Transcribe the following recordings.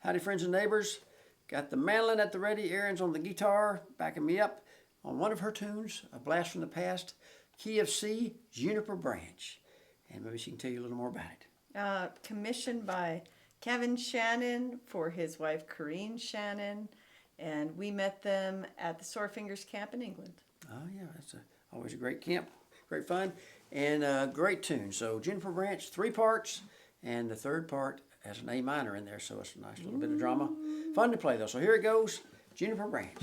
Howdy friends and neighbors. Got the mandolin at the ready. Erynn's on the guitar, backing me up on one of her tunes, A Blast from the Past, key of C, Juniper Branch. And maybe she can tell you a little more about it. Commissioned by Shannon for his wife Corinne Shannon, and we met them at the Sore Fingers Camp in England. Oh yeah, that's always a great camp, great fun, and a great tune. So Juniper Branch, 3 parts, and the third part has an A minor in there, so it's a nice little bit of drama. Fun to play though. So here it goes, Juniper Branch.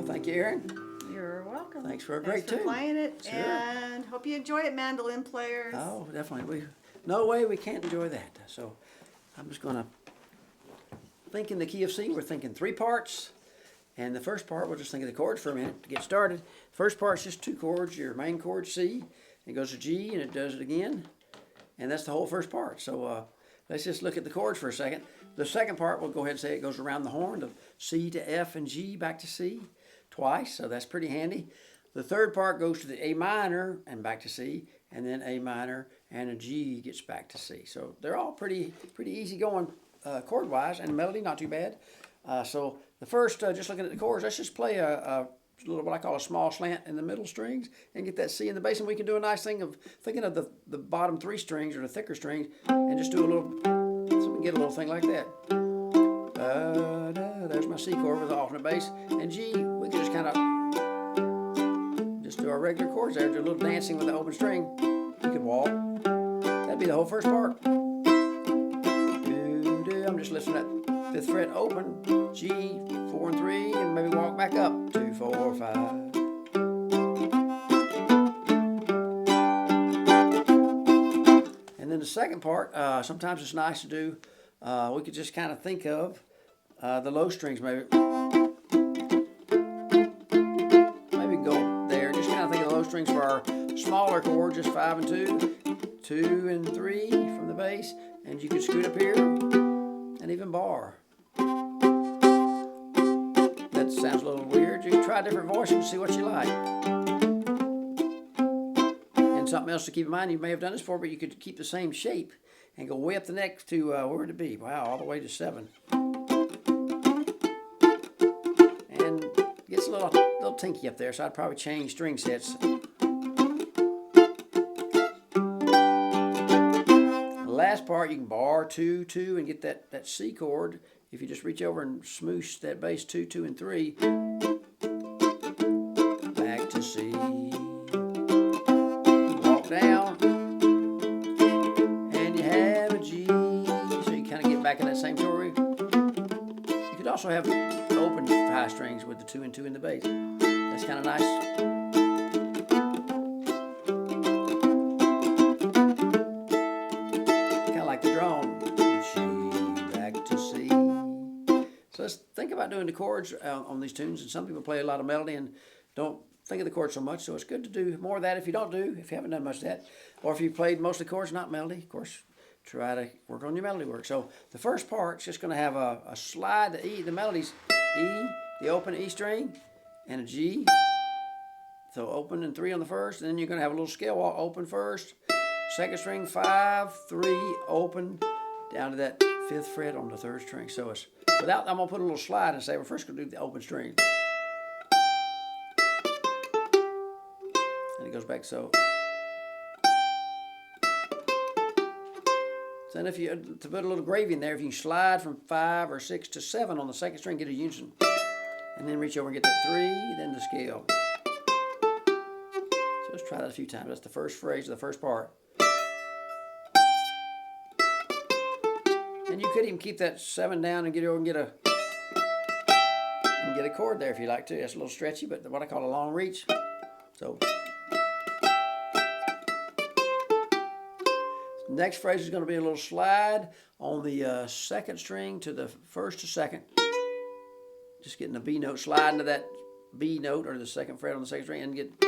Thank you, Erynn. You're welcome. Thanks for a great tune. Thanks for playing it, Sure. and hope you enjoy it, mandolin players. Oh, definitely. No way we can't enjoy that. So I'm just going to think in the key of C. We're thinking 3 parts. And the first part, we'll just think of the chords for a minute to get started. First part's just 2 chords. Your main chord, C. It goes to G, and it does it again. And that's the whole first part. So let's just look at the chords for a second. The second part, we'll go ahead and say it goes around the horn of C to F and G back to C twice. So that's pretty handy. The third part goes to the A minor and back to C, and then A minor and a G gets back to C. So they're all pretty easy going chord-wise, and the melody not too bad. So the first, just looking at the chords, let's just play a little what I call a small slant in the middle strings and get that C in the bass. And we can do a nice thing of thinking of the bottom 3 strings or the thicker strings and just do a little, so we can get a little thing like that. There's my C chord with the alternate bass. And G, we can just kind of just do our regular chords there, do a little dancing with the open string. You could walk. That'd be the whole first part. I'm just lifting that 5th fret open, G, 4 and 3, and maybe walk back up, 2, 4, 5. And then the second part, sometimes it's nice to do, we could just kind of think of the low strings maybe. Maybe go there, just kind of think of the low strings for our smaller chords, just 5 and 2, 2 and 3 from the bass, and you could scoot up here and even bar. That sounds a little weird. You can try different voices and see what you like. And something else to keep in mind, you may have done this before, but you could keep the same shape and go way up the neck to where would it be? Wow, all the way to 7. And it gets a little tinky up there, so I'd probably change string sets. Last part, you can bar 2, 2, and get that C chord. If you just reach over and smoosh that bass 2, 2, and 3, back to C. Walk down, and you have a G. So you kind of get back in that same story. You could also also have open high strings with the 2 and 2 in the bass. That's kind of nice. Kind of like the drone. G back to C. So let's think about doing the chords on these tunes. And some people play a lot of melody and don't think of the chords so much. So it's good to do more of that if you haven't done much of that. Or if you played mostly chords, not melody, of course, try to work on your melody work. So the first part's just going to have a slide. The E, the melody's E, the open E string, and a G. So open and 3 on the first, and then you're going to have a little scale walk. Open first, second string 5, 3, open, down to that 5th fret on the 3rd string. So it's without. I'm going to put a little slide and say we're first going to do the open string, and it goes back so. So then if you, to put a little gravy in there, if you can slide from 5 or 6 to 7 on the second string, get a unison. And then reach over and get that 3, then the scale. So let's try that a few times. That's the first phrase of the first part. And you could even keep that 7 down and get over and get a chord there if you like to. That's a little stretchy, but what I call a long reach. So next phrase is going to be a little slide on the second string to the first to second. Just getting the B note, slide into that B note or the second fret on the second string and get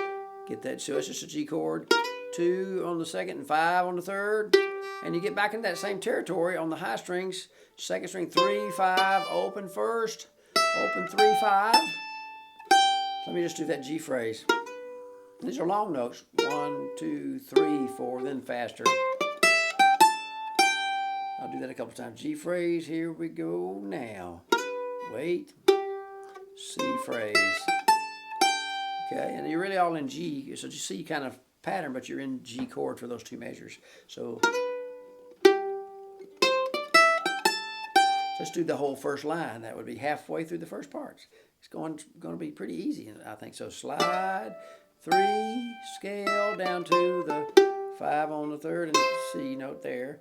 that. So it's just a G chord. 2 on the second and 5 on the third. And you get back into that same territory on the high strings. Second string 3, 5, open first, open 3, 5. Let me just do that G phrase. These are long notes. 1, 2, 3, 4, then faster. I'll do that a couple times. G phrase, here we go now. Wait. C phrase. Okay, and you're really all in G. So you see kind of pattern, but you're in G chord for those 2 measures. So just do the whole first line. That would be halfway through the first parts. It's going to be pretty easy, I think. So slide, 3, scale down to the 5 on the third and C note there.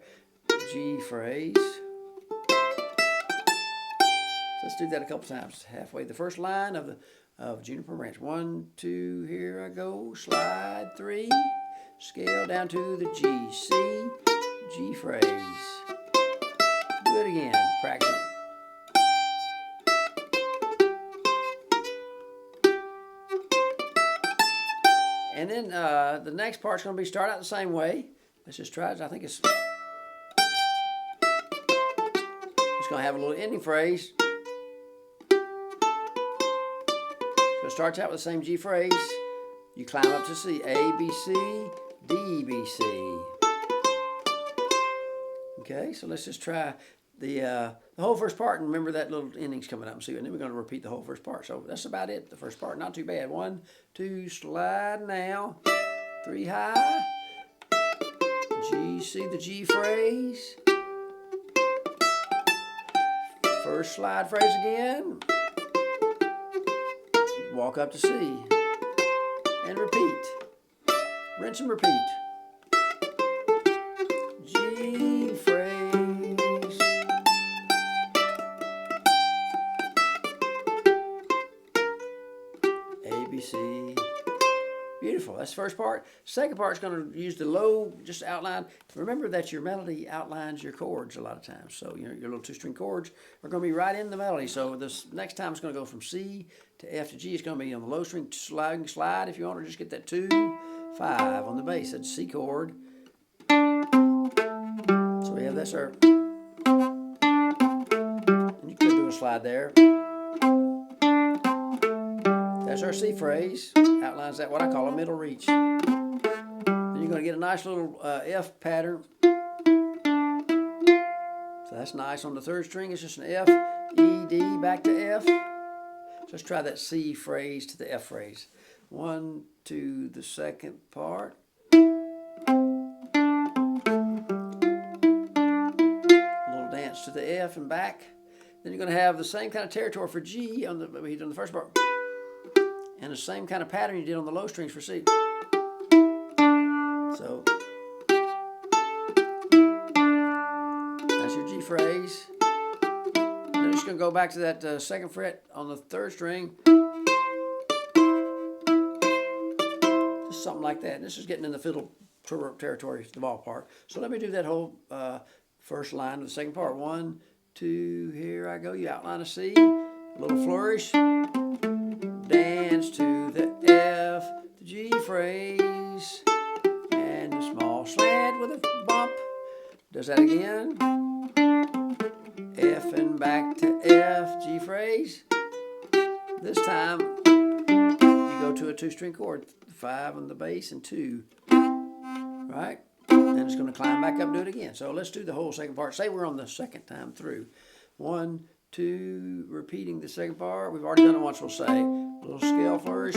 G phrase. Let's do that a couple times. Halfway the first line of Juniper Branch. 1, 2, here I go. Slide 3, scale down to the G, C, G phrase. Do it again. Practice. And then the next part's going to be start out the same way. Let's just try it. I think it's going to have a little ending phrase. So it starts out with the same G phrase. You climb up to C. A, B, C, D, B, C. Okay, so let's just try the whole first part, and remember that little ending's coming up and see, and then we're going to repeat the whole first part. So that's about it. The first part, not too bad. 1, 2, slide now. 3 high. G, C, the G phrase. First slide phrase again. Walk up to C. And repeat. Rinse and repeat. G phrase. A, B, C. Beautiful. That's the first part. Second part is going to use the low, just outline. Remember that your melody outlines your chords a lot of times. So your little 2-string chords are going to be right in the melody. So this next time it's going to go from C to F to G. It's going to be on the low string slide if you want to just get that 2, 5 on the bass. That's C chord. So we have that's our. And you could do a slide there. That's our C phrase. Outlines that, what I call a middle reach. Then you're going to get a nice little F pattern. So that's nice. On the third string, it's just an F, E, D, back to F. Just try that C phrase to the F phrase. 1, 2, the second part. A little dance to the F and back. Then you're going to have the same kind of territory for G on the first part. And the same kind of pattern you did on the low strings for C. So that's your G phrase. Then a just going to go back to that second fret on the third string. Just something like that. And this is getting in the fiddle territory, the ballpark. So let me do that whole first line of the second part. 1, 2, here I go. You outline a C, a little flourish, dance to the F, the G phrase, and the small slant with a bump. Does that again. F and back to F, G phrase. This time you go to a 2-string chord, 5 on the bass and 2, right? And it's going to climb back up and do it again. So let's do the whole second part. Say we're on the second time through. 1, 2, repeating the second part. We've already done it once, we'll say. A little scale flourish,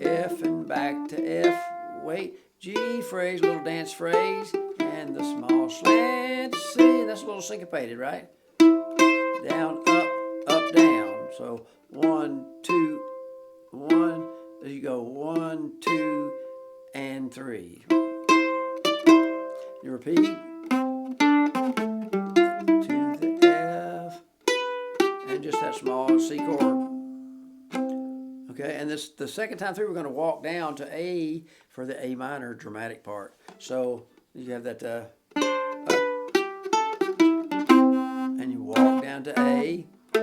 F and back to F, wait, G phrase, little dance phrase, and the small slant C, and that's a little syncopated, right? Down, up, down. So 1, 2, 1. There you go. 1, 2, and 3. You repeat to the F, and just that small C chord. Okay, and the second time through, we're going to walk down to A for the A minor dramatic part. So you have that, and you walk down to A. So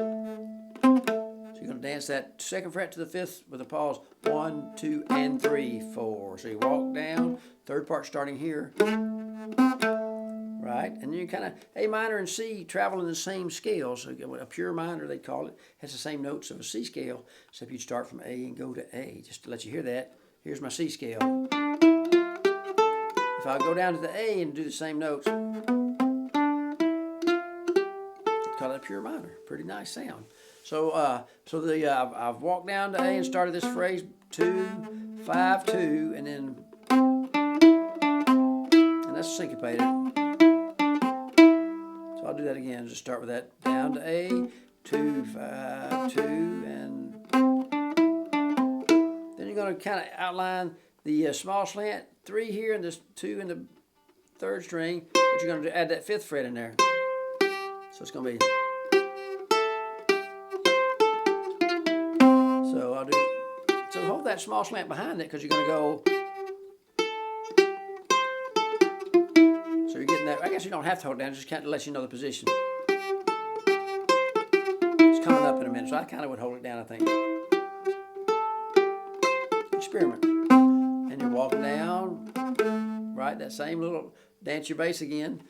you're going to dance that second fret to the fifth with a pause. 1, 2, and 3, 4. So you walk down, third part starting here. Right, and you kind of, A minor and C travel in the same scale, so a pure minor, they call it, has the same notes of a C scale, except you start from A and go to A. Just to let you hear that, here's my C scale. If I go down to the A and do the same notes, they call it a pure minor. Pretty nice sound. So, I've walked down to A and started this phrase 2, 5, 2, and then, and that's syncopated. I'll do that again. Just start with that. Down to A, 2, 5, 2, and then you're going to kind of outline the small slant 3 here and this 2 in the third string, but you're going to add that 5th fret in there. So it's going to be. So I'll do. So hold that small slant behind it because you're going to go. So you're getting that. I guess you don't have to hold it down, just kind of lets you know the position. It's coming up in a minute, so I kind of would hold it down, I think. Experiment. And you're walking down, right? That same little dance your bass again.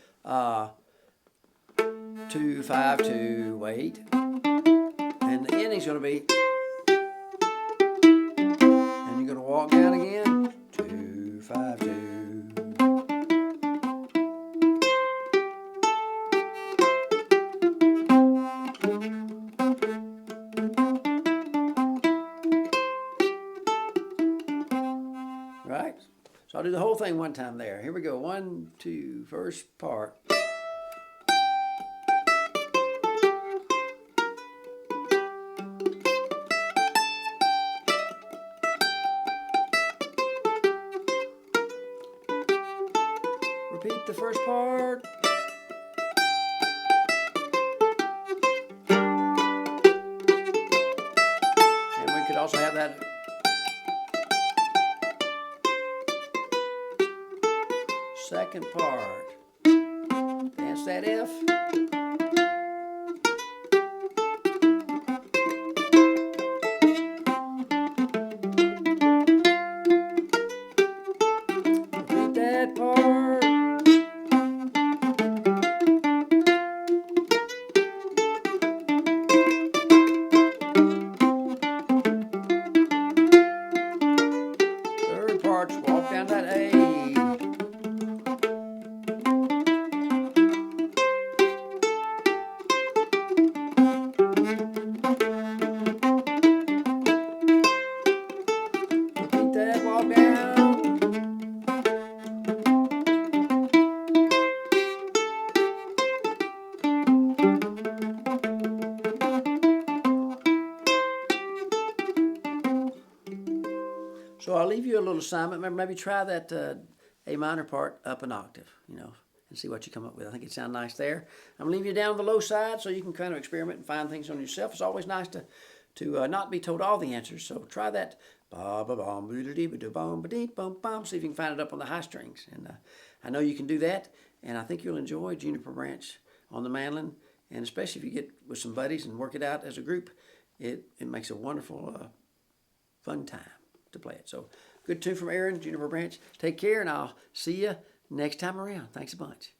2, 5, 2, wait. And the ending's going to be. And you're going to walk down again. 2, 5, 2. Right? So I'll do the whole thing one time there. Here we go. 1, 2, first part. Repeat the first part. And we could also have that. Second part. Dance that F. Repeat that part. Third part, walk down that A. So I'll leave you a little assignment. Maybe try that A minor part up an octave. You know, and see what you come up with. I think it sounds nice there. I'm gonna leave you down on the low side so you can kind of experiment and find things on yourself. It's always nice to not be told all the answers. So try that. Ba ba bum boodity ba bum ba dee bum bum. See if you can find it up on the high strings. And I know you can do that. And I think you'll enjoy Juniper Branch on the mandolin. And especially if you get with some buddies and work it out as a group, it makes a wonderful, fun time to play it. So good tune from Erynn, Juniper Branch. Take care, and I'll see you next time around. Thanks a bunch.